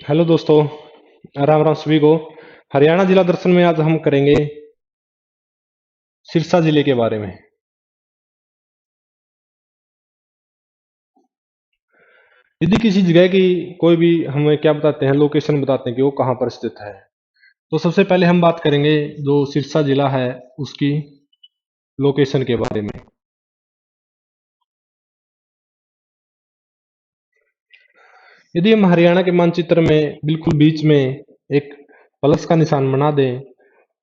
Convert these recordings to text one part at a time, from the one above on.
Hello दोस्तों। राम राम सभी को। हरियाणा जिला दर्शन में आज हम करेंगे सिरसा जिले के बारे में। यदि किसी जगह की कोई भी हमें क्या बताते हैं, लोकेशन बताते हैं कि वो कहाँ पर स्थित है, तो सबसे पहले हम बात करेंगे जो सिरसा जिला है उसकी लोकेशन के बारे में। यदि हम हरियाणा के मानचित्र में बिल्कुल बीच में एक प्लस का निशान बना दें,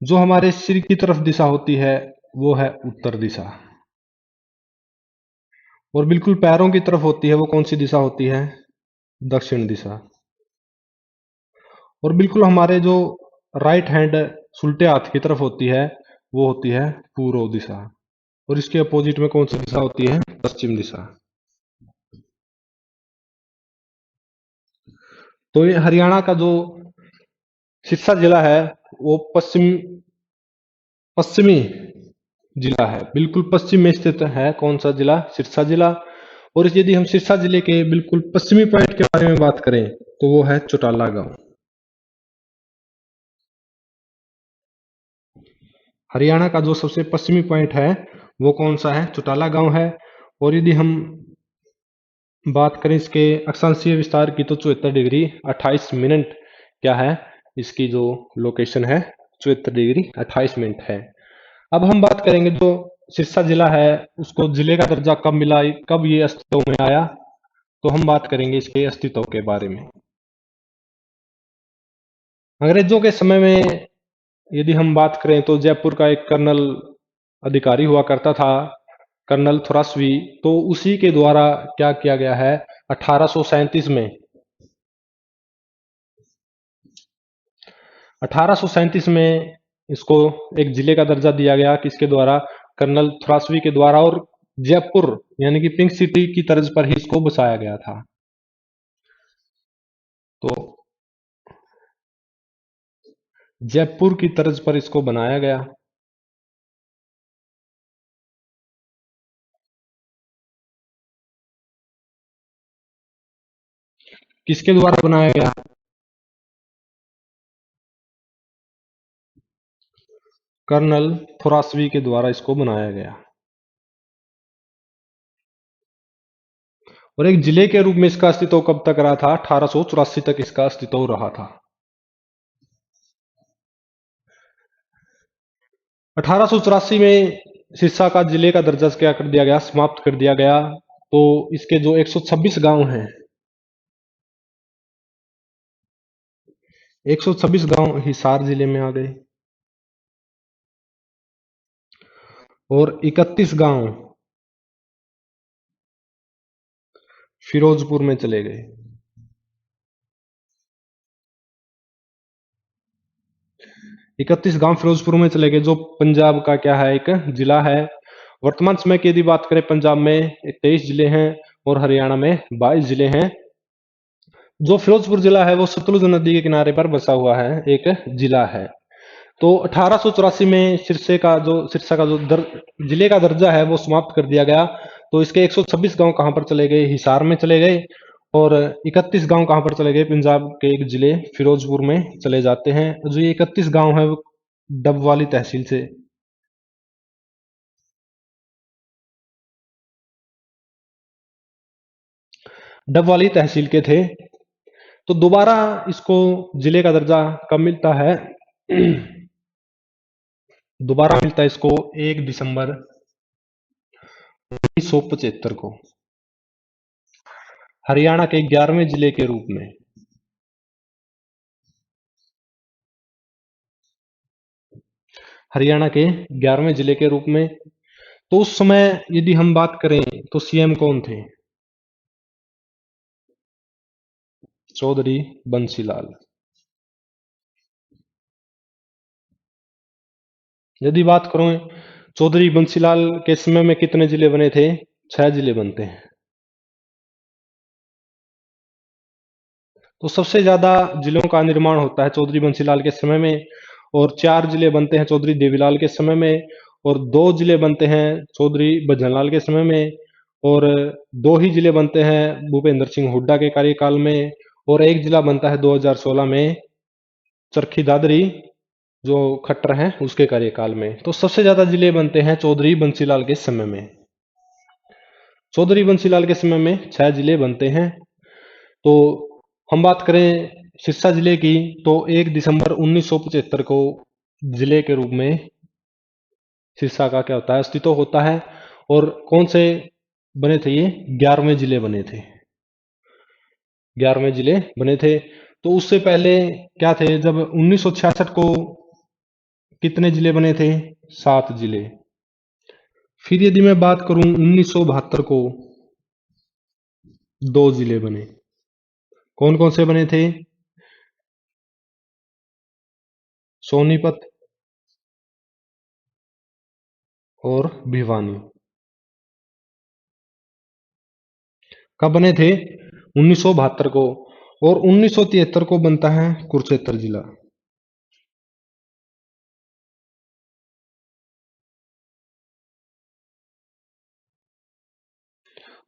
जो हमारे सिर की तरफ दिशा होती है वो है उत्तर दिशा, और बिल्कुल पैरों की तरफ होती है वो कौन सी दिशा होती है? दक्षिण दिशा। और बिल्कुल हमारे जो राइट हैंड उल्टे हाथ की तरफ होती है वो होती है पूर्व दिशा। और इसके अपोजिट में कौन सी दिशा होती है? पश्चिम दिशा। तो ये हरियाणा का जो सिरसा जिला है वो पश्चिमी जिला है, बिल्कुल पश्चिम में स्थित है। कौन सा जिला? सिरसा जिला। और यदि हम सिरसा जिले के बिल्कुल पश्चिमी पॉइंट के बारे में बात करें तो वो है चौटाला गांव। हरियाणा का जो सबसे पश्चिमी पॉइंट है वो कौन सा है? चौटाला गांव है। और यदि हम बात करें इसके अक्षांशीय विस्तार की तो 74 डिग्री 28 मिनट क्या है इसकी जो लोकेशन है? 74 डिग्री 28 मिनट है। अब हम बात करेंगे जो सिरसा जिला है उसको जिले का दर्जा कब मिला, कब ये अस्तित्व में आया, तो हम बात करेंगे इसके अस्तित्व के बारे में। अंग्रेजों के समय में यदि हम बात करें तो जयपुर का एक कर्नल अधिकारी हुआ करता था, कर्नल थोरासवी। तो उसी के द्वारा क्या किया गया है? 1837 में 1837 में इसको एक जिले का दर्जा दिया गया, किसके द्वारा? कर्नल थ्रासवी के द्वारा। और जयपुर यानी कि पिंक सिटी की तर्ज पर ही इसको बसाया गया था। तो जयपुर की तर्ज पर इसको बनाया गया। किसके द्वारा बनाया गया? कर्नल थोरासवी के द्वारा इसको बनाया गया। और एक जिले के रूप में इसका अस्तित्व कब तक रहा था? 1884 तक इसका अस्तित्व रहा था। 1884 में सिरसा का जिले का दर्जा क्या कर दिया गया? समाप्त कर दिया गया। तो इसके जो 126 गांव हैं, 126 गांव हिसार जिले में आ गए। और 31 गांव फिरोजपुर में चले गए। 31 गांव फिरोजपुर में चले गए, जो पंजाब का क्या है? एक जिला है। वर्तमान समय की यदि बात करें, पंजाब में 23 जिले हैं और हरियाणा में 22 जिले हैं। जो फिरोजपुर जिला है वो सतलुज नदी के किनारे पर बसा हुआ है एक जिला है। तो 1884 में सिरसा का जो जिले का दर्जा है वो समाप्त कर दिया गया। तो इसके 126 गांव कहां पर चले गए? हिसार में चले गए। और 31 गांव कहां पर चले गए? पंजाब के एक जिले फिरोजपुर में चले जाते हैं। जो ये 31 गांव है वो डबवाली तहसील से डबवाली तहसील के थे। तो दोबारा इसको जिले का दर्जा कब मिलता है? दोबारा मिलता है इसको 1 दिसंबर 1975 को, हरियाणा के 11वें जिले के रूप में। हरियाणा के 11वें जिले के रूप में। तो उस समय यदि हम बात करें तो सीएम कौन थे? चौधरी बंसीलाल। यदि बात करें चौधरी बंसीलाल के समय में कितने जिले बने थे? 6 जिले बनते हैं। तो सबसे ज्यादा जिलों का निर्माण होता है चौधरी बंसीलाल के समय में। और 4 जिले बनते हैं चौधरी देवीलाल के समय में। और 2 जिले बनते हैं चौधरी भजनलाल के समय में। और 2 ही जिले बनते हैं भूपेंद्र सिंह हुड्डा के कार्यकाल में। और एक जिला बनता है 2016 में चरखी दादरी, जो खट्टर हैं उसके कार्यकाल में। तो सबसे ज्यादा जिले बनते हैं चौधरी बंसीलाल के समय में। चौधरी बंसीलाल के समय में 6 जिले बनते हैं। तो हम बात करें सिरसा जिले की, तो 1 दिसंबर 1975 को जिले के रूप में सिरसा का क्या होता है, अस्तित्व होता है। और कौन से बने थे ये? 11वें जिले बने थे। 11वें जिले बने थे। तो उससे पहले क्या थे, जब 1966 को कितने जिले बने थे? 7 जिले। फिर यदि मैं बात करूं 1972 को, 2 जिले बने। कौन कौन से बने थे? सोनीपत और भिवानी। कब बने थे? 1972 को। और 1973 को बनता है कुरुक्षेत्र जिला।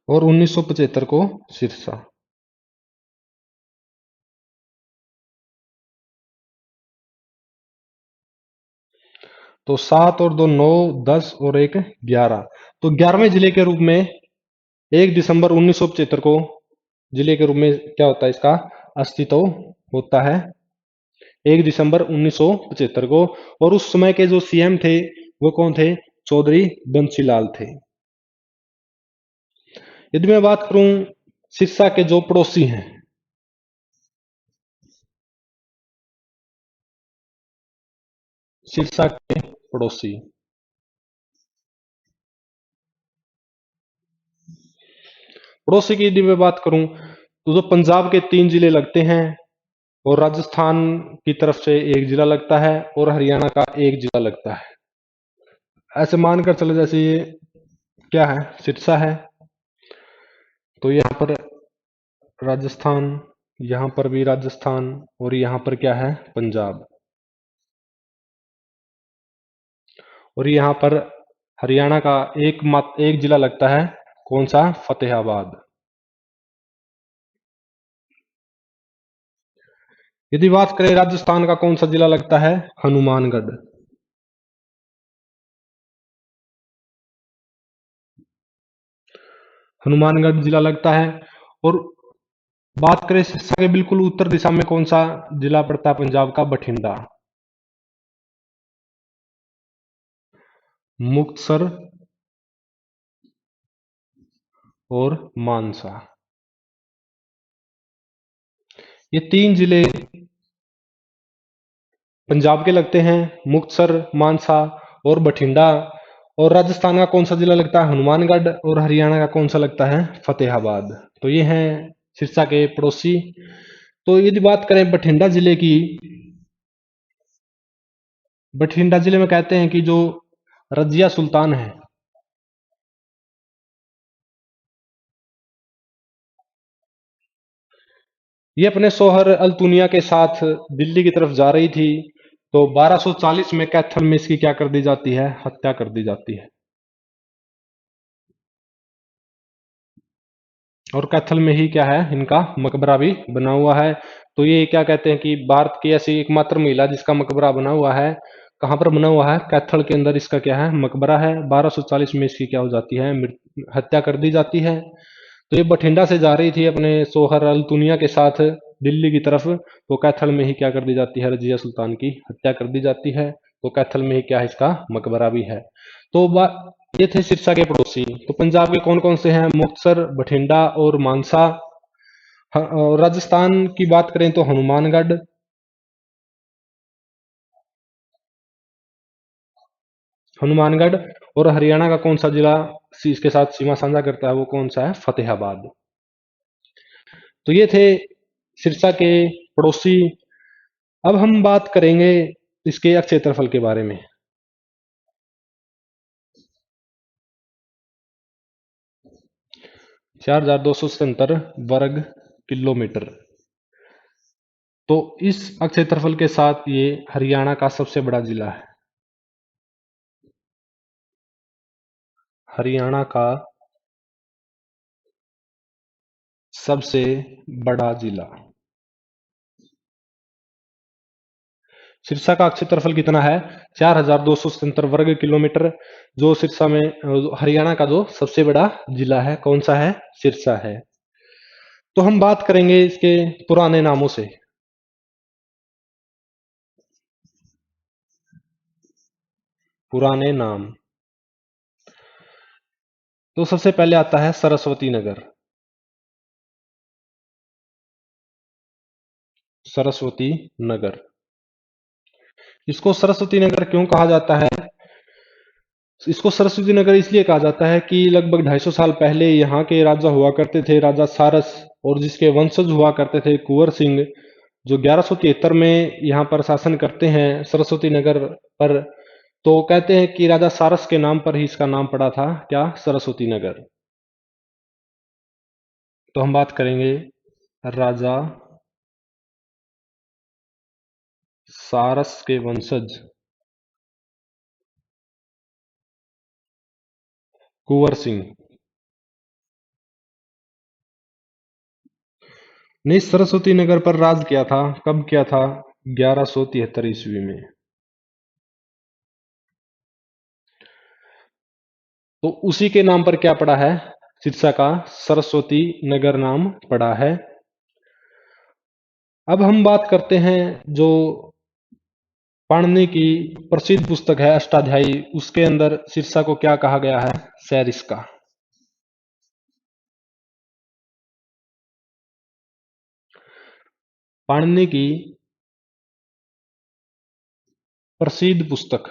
और 1975 को सिरसा। तो 7 और 2 9, 10 और 1 11। तो 11वें जिले के रूप में 1 दिसंबर 1975 को जिले के रूप में क्या होता है, इसका अस्तित्व होता है। 1 दिसंबर 1975 को। और उस समय के जो सीएम थे वो कौन थे? चौधरी बंसीलाल थे। यदि मैं बात करूं सिरसा के जो पड़ोसी हैं, सिरसा के पड़ोसी, पड़ोसी की यदि मैं बात करूं तो जो पंजाब के 3 जिले लगते हैं, और राजस्थान की तरफ से एक जिला लगता है, और हरियाणा का एक जिला लगता है। ऐसे मानकर चलो, जैसे ये क्या है, सिरसा है, तो यहाँ पर राजस्थान, यहाँ पर भी राजस्थान, और यहाँ पर क्या है, पंजाब। और यहाँ पर हरियाणा का एक जिला लगता है। कौन सा? फतेहाबाद। यदि बात करें राजस्थान का कौन सा जिला लगता है? हनुमानगढ़। हनुमानगढ़ जिला लगता है। और बात करें सिरसा के बिल्कुल उत्तर दिशा में कौन सा जिला पड़ता है पंजाब का? बठिंडा। मुक्तसर और मानसा, ये 3 जिले पंजाब के लगते हैं। मुक्तसर, मानसा और बठिंडा। और राजस्थान का कौन सा जिला लगता है? हनुमानगढ़। और हरियाणा का कौन सा लगता है? फतेहाबाद। तो ये हैं सिरसा के पड़ोसी। तो यदि बात करें बठिंडा जिले की, बठिंडा जिले में कहते हैं कि जो रजिया सुल्तान है, ये अपने शौहर अल्तुनिया के साथ दिल्ली की तरफ जा रही थी। तो 1240 में कैथल में इसकी क्या कर दी जाती है? हत्या कर दी जाती है। और कैथल में ही क्या है, इनका मकबरा भी बना हुआ है। तो ये क्या कहते हैं कि भारत की ऐसी एकमात्र महिला जिसका मकबरा बना हुआ है। कहाँ पर बना हुआ है? कैथल के अंदर इसका क्या है, मकबरा है। 1240 में इसकी क्या हो जाती है, हत्या कर दी जाती है। तो ये बठिंडा से जा रही थी अपने सोहर अल्तुनिया के साथ दिल्ली की तरफ। तो कैथल में ही क्या कर दी जाती है, रजिया सुल्तान की हत्या कर दी जाती है। तो कैथल में ही क्या है, इसका मकबरा भी है। तो ये थे सिरसा के पड़ोसी। तो पंजाब के कौन कौन से हैं? मुक्तसर, बठिंडा और मानसा। और राजस्थान की बात करें तो हनुमानगढ़। हनुमानगढ़। और हरियाणा का कौन सा जिला इसके साथ सीमा साझा करता है? वो कौन सा है? फतेहाबाद। तो ये थे सिरसा के पड़ोसी। अब हम बात करेंगे इसके क्षेत्रफल के बारे में। 4277 वर्ग किलोमीटर। तो इस क्षेत्रफल के साथ ये हरियाणा का सबसे बड़ा जिला है। हरियाणा का सबसे बड़ा जिला। सिरसा का क्षेत्रफल कितना है? 4277 वर्ग किलोमीटर। जो सिरसा में हरियाणा का जो सबसे बड़ा जिला है, कौन सा है? सिरसा है। तो हम बात करेंगे इसके पुराने नामों से। पुराने नाम। तो सबसे पहले आता है सरस्वती नगर। सरस्वती नगर। इसको सरस्वती नगर क्यों कहा जाता है? इसको सरस्वती नगर इसलिए कहा जाता है कि लगभग 250 साल पहले यहाँ के राजा हुआ करते थे, राजा सारस, और जिसके वंशज हुआ करते थे कुंवर सिंह, जो 1173 में यहाँ पर शासन करते हैं सरस्वती नगर पर। तो कहते हैं कि राजा सारस के नाम पर ही इसका नाम पड़ा था, क्या? सरस्वती नगर। तो हम बात करेंगे राजा सारस के वंशज कुंवर सिंह ने सरस्वती नगर पर राज किया था। कब किया था? 1173 ईस्वी में। तो उसी के नाम पर क्या पड़ा है? सिरसा का सरस्वती नगर नाम पड़ा है। अब हम बात करते हैं जो पाणिनि की प्रसिद्ध पुस्तक है अष्टाध्यायी, उसके अंदर सिरसा को क्या कहा गया है? सैरिस्का। पाणिनि की प्रसिद्ध पुस्तक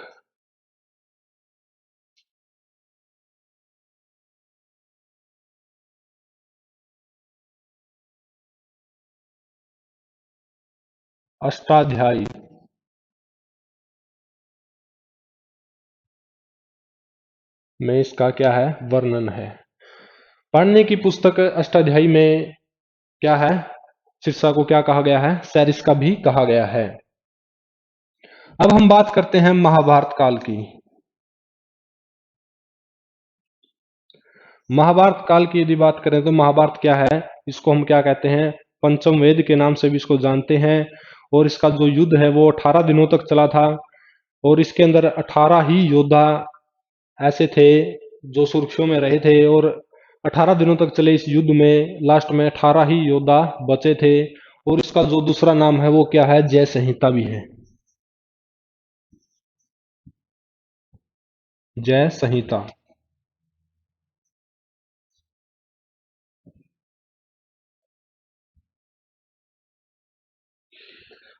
अष्टाध्यायी में इसका क्या है? वर्णन है। पाणिनि की पुस्तक अष्टाध्यायी में क्या है? सिरसा को क्या कहा गया है? सैरिस्का भी कहा गया है। अब हम बात करते हैं महाभारत काल की। महाभारत काल की यदि बात करें तो महाभारत क्या है? इसको हम क्या कहते हैं? पंचम वेद के नाम से भी इसको जानते हैं। और इसका जो युद्ध है वो 18 दिनों तक चला था। और इसके अंदर 18 ही योद्धा ऐसे थे जो सुर्खियों में रहे थे। और 18 दिनों तक चले इस युद्ध में लास्ट में 18 ही योद्धा बचे थे। और इसका जो दूसरा नाम है वो क्या है? जय संहिता भी है। जय संहिता।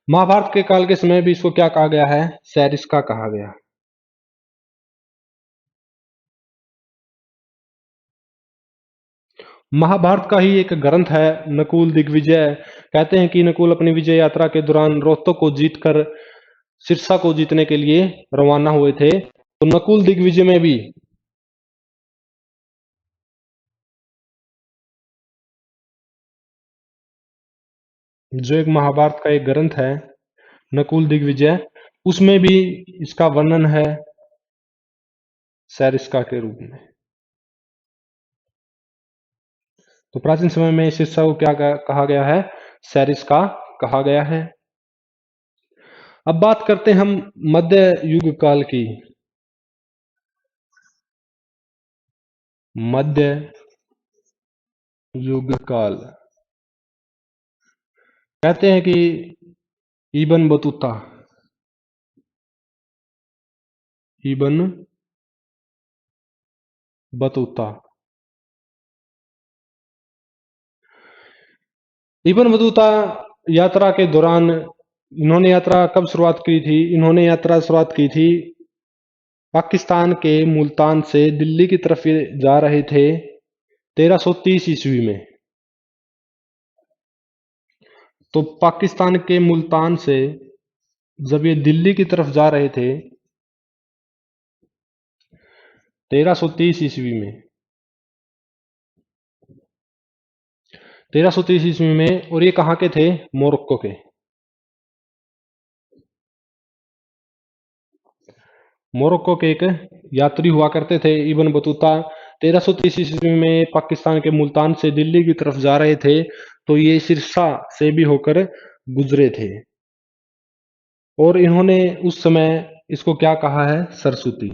महाभारत के काल के समय भी इसको क्या कहा गया है? सैरिस्का कहा गया। महाभारत का ही एक ग्रंथ है नकुल दिग्विजय। कहते हैं कि नकुल अपनी विजय यात्रा के दौरान रोहतक को जीतकर सिरसा को जीतने के लिए रवाना हुए थे। तो नकुल दिग्विजय में भी जो एक महाभारत का एक ग्रंथ है नकुल दिग्विजय, उसमें भी इसका वर्णन है सैरिस्का के रूप में। तो प्राचीन समय में सिरसा को क्या कहा गया है? सैरिस्का कहा गया है। अब बात करते हैं हम मध्य युग काल की। मध्य युग काल कहते हैं कि Ibn Battuta, Ibn Battuta, Ibn Battuta यात्रा के दौरान, इन्होंने यात्रा कब शुरुआत की थी? इन्होंने यात्रा शुरुआत की थी पाकिस्तान के मुल्तान से दिल्ली की तरफ ये जा रहे थे 1330 ईस्वी में। तो पाकिस्तान के मुल्तान से जब ये दिल्ली की तरफ जा रहे थे 1330 ईस्वी में, 1330 ईस्वी में, और ये कहाँ के थे? मोरक्को के। मोरक्को के एक यात्री हुआ करते थे इबन बतूता। 1330 ईस्वी में पाकिस्तान के मुल्तान से दिल्ली की तरफ जा रहे थे। तो ये सिरसा से भी होकर गुजरे थे। और इन्होंने उस समय इसको क्या कहा है? सरस्वती।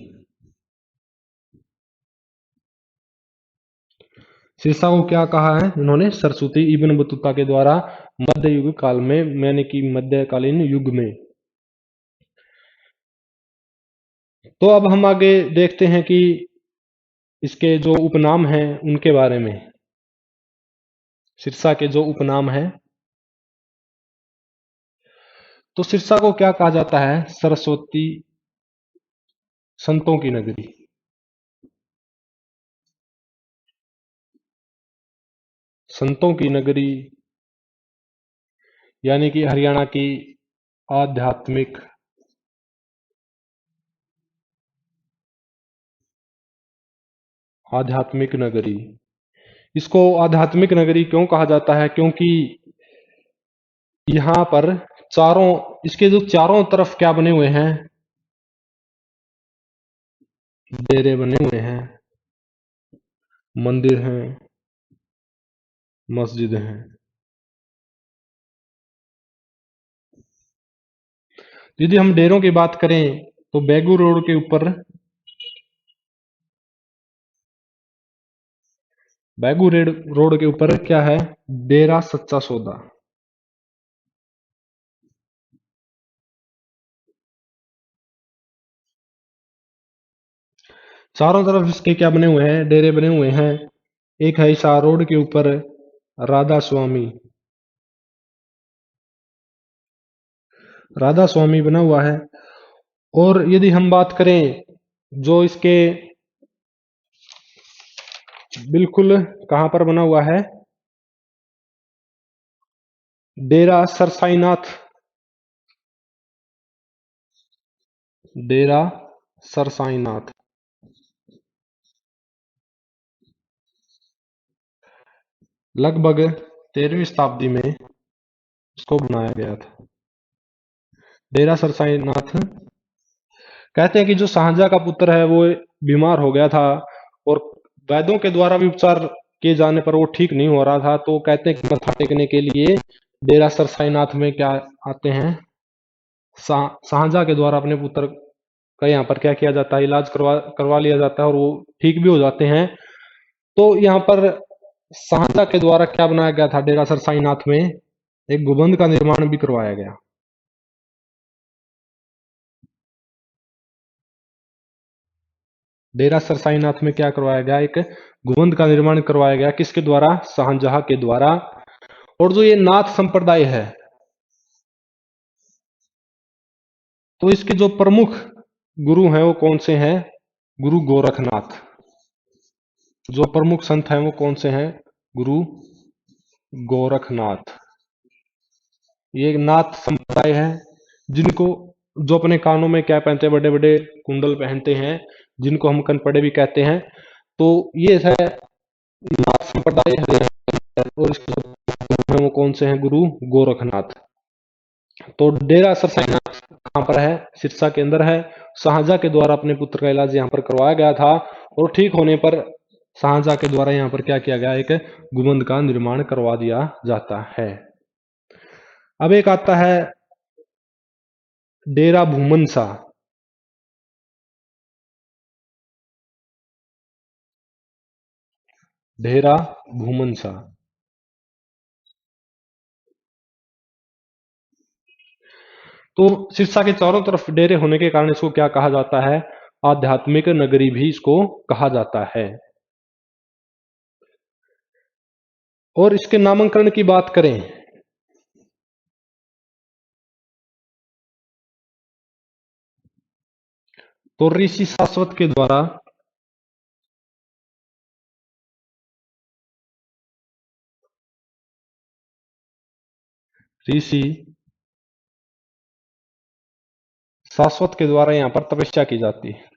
सिरसा को क्या कहा है इन्होंने? सरस्वती, इब्न बतूता के द्वारा मध्य युग काल में, यानी कि मध्यकालीन युग में। तो अब हम आगे देखते हैं कि इसके जो उपनाम हैं उनके बारे में। सिरसा के जो उपनाम हैं, तो सिरसा को क्या कहा जाता है? सरस्वती संतों की नगरी। संतों की नगरी, यानी कि हरियाणा की आध्यात्मिक आध्यात्मिक नगरी। इसको आध्यात्मिक नगरी क्यों कहा जाता है? क्योंकि यहाँ पर चारों, इसके जो चारों तरफ क्या बने हुए हैं? डेरे बने हुए हैं, मंदिर हैं, मस्जिद हैं। यदि हम डेरों की बात करें तो बैगू रोड के ऊपर, बैगू रोड के ऊपर क्या है? डेरा सच्चा सौदा। चारों तरफ इसके क्या बने हुए हैं? डेरे बने हुए हैं। एक है ईसा रोड के ऊपर राधा स्वामी, राधा स्वामी बना हुआ है। और यदि हम बात करें जो इसके बिल्कुल कहां पर बना हुआ है? डेरा सरसाईनाथ, डेरा सरसाईनाथ लगभग 13वीं शताब्दी में इसको बनाया गया था। डेरा सरसाईनाथ, कहते हैं कि जो शाहजहां का पुत्र है वो बीमार हो गया था और वैद्यों के द्वारा भी उपचार किए जाने पर वो ठीक नहीं हो रहा था, तो कहते हैं कि मत्था टेकने के लिए डेरा सरसाईनाथ में क्या आते हैं? शाहजहां के द्वारा अपने पुत्र का यहाँ पर क्या किया जाता है? इलाज करवा करवा लिया जाता है और वो ठीक भी हो जाते हैं। तो यहाँ पर शाहजहां के द्वारा क्या बनाया गया था? डेरा सरसाईनाथ में एक गुंबद का निर्माण भी करवाया गया। डेरा सरसाईनाथ में क्या करवाया गया? एक गुंबद का निर्माण करवाया गया। किसके द्वारा? शाहजहां के द्वारा। और जो ये नाथ संप्रदाय है, तो इसके जो प्रमुख गुरु हैं वो कौन से हैं? गुरु गोरखनाथ। जो प्रमुख संत हैं वो कौन से हैं? गुरु गोरखनाथ। ये एक नाथ संप्रदाय है, जिनको, जो अपने कानों में क्या पहनते हैं? बड़े बड़े कुंडल पहनते हैं, जिनको हम कनपड़े भी कहते हैं। तो ये है नाथ संप्रदाय है। और इसके जो गुरु हैं वो कौन से हैं? गुरु गोरखनाथ। तो डेरा सरसाईनाथ कहाँ पर है? सिरसा के अंदर है। शाहजहां के द्वारा अपने पुत्र का इलाज यहाँ पर करवाया गया था और ठीक होने पर शाहजहां के द्वारा यहाँ पर क्या किया गया? एक गुंबद का निर्माण करवा दिया जाता है। अब एक आता है डेरा भूमनसा। डेरा भूमनसा, तो सिरसा के चारों तरफ डेरे होने के कारण इसको क्या कहा जाता है? आध्यात्मिक नगरी भी इसको कहा जाता है। और इसके नामकरण की बात करें तो ऋषि शाश्वत के द्वारा, ऋषि शाश्वत के द्वारा यहाँ पर तपस्या की जाती है।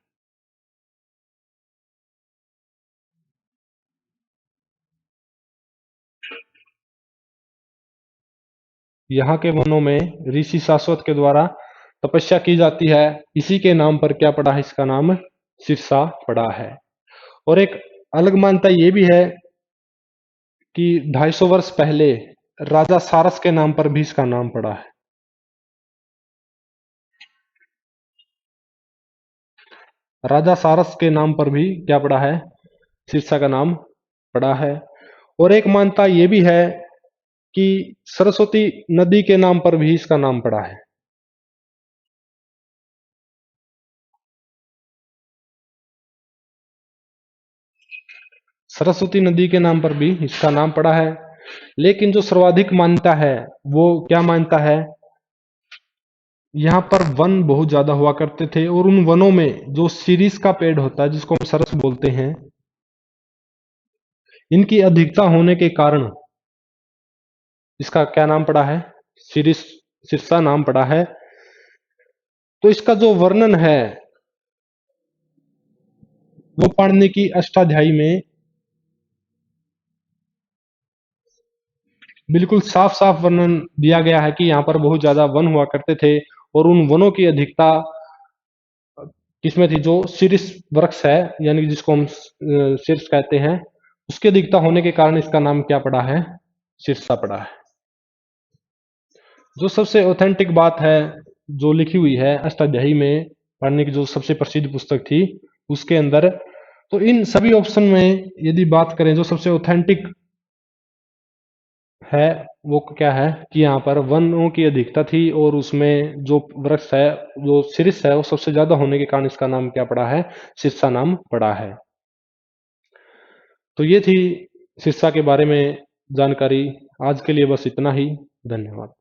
यहाँ के वनों में ऋषि शाश्वत के द्वारा तपस्या की जाती है। इसी के नाम पर क्या पड़ा है? इसका नाम सिरसा पड़ा है। और एक अलग मान्यता ये भी है कि 250 वर्ष पहले राजा सारस के नाम पर भी इसका नाम पड़ा है। राजा सारस के नाम पर भी क्या पड़ा है, सिरसा का नाम पड़ा है। और एक मान्यता ये भी है कि सरस्वती नदी के नाम पर भी इसका नाम पड़ा है। सरस्वती नदी के नाम पर भी इसका नाम पड़ा है। लेकिन जो सर्वाधिक मान्यता है वो क्या मान्यता है, यहाँ पर वन बहुत ज्यादा हुआ करते थे और उन वनों में जो शीरीष का पेड़ होता है जिसको हम सरस बोलते हैं, इनकी अधिकता होने के कारण इसका क्या नाम पड़ा है, शीरीष, सिरसा नाम पड़ा है। तो इसका जो वर्णन है वो पाणिनि की अष्टाध्यायी में बिल्कुल साफ साफ वर्णन दिया गया है कि यहाँ पर बहुत ज्यादा वन हुआ करते थे और उन वनों की अधिकता किसमें थी, जो शीर्ष वृक्ष है यानी कि जिसको हम शीर्ष कहते हैं, उसकी अधिकता होने के कारण इसका नाम क्या पड़ा है, सिरसा पड़ा है। जो सबसे ऑथेंटिक बात है जो लिखी हुई है अष्टाध्यायी में, पढ़ने की जो सबसे प्रसिद्ध पुस्तक थी उसके अंदर, तो इन सभी ऑप्शन में यदि बात करें जो सबसे ऑथेंटिक है वो क्या है कि यहाँ पर वनों की अधिकता थी और उसमें जो वृक्ष है, जो शीर्ष है वो सबसे ज्यादा होने के कारण इसका नाम क्या पड़ा है, सिरसा नाम पड़ा है। तो ये थी सिरसा के बारे में जानकारी। आज के लिए बस इतना ही। धन्यवाद।